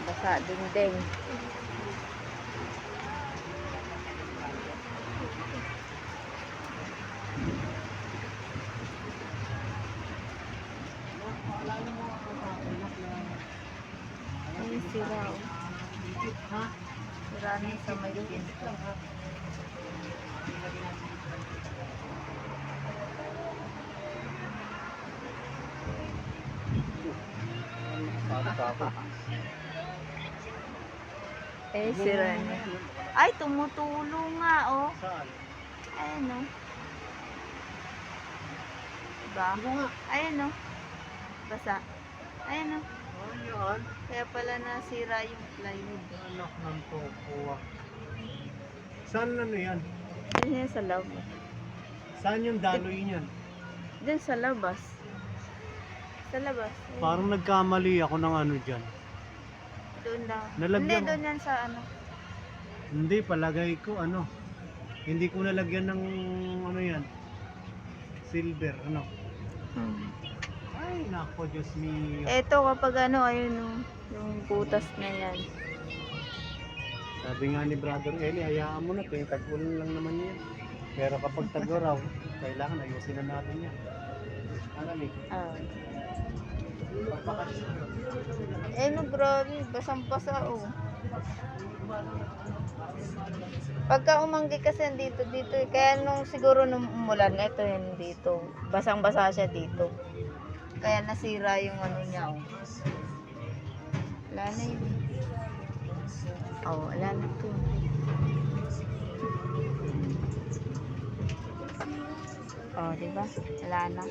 Basa dingding. Ay, sira oh. Sira na sa may pinto. Eh, sira na. Ay, tumutulo nga, oh. Saan? Ayan, oh. Diba? Ayan, oh. Basa. Ayan, oh. Oh, yan. Kaya pala nasira yung plywood. Anak ng tokuwa. Saan ano yan? Diyan yan sa labas. Saan yung daloy niyan? Diyan sa labas. Sa labas. Ayun. Parang nagkamali ako ng ano dyan. Doon lang. Nalagyan Hindi, mo? doon yan sa ano. Hindi, palagay ko ano. Hindi ko nalagyan ng ano yan. Silver, ano. Ay, nako, Diyos mio. Eto kapag ano, ayun oh, yung butas na yan. Sabi nga ni Brother Eli, hayaan mo na, kaya tag-ulan lang naman yan. Pero kapag tag-uraw, kailangan ayusin na natin yan. Ano ni? Ah. Pagpakasyon. Eh no, grabe, basang-basa oh. Pagka umanggi kasi dito eh. Kaya nung siguro nung umulan, ito yan dito. Basang-basa siya dito. Kaya nasira yung ano niya oh. Wala na yun. Oh, wala na ito. Oh, diba? Wala na.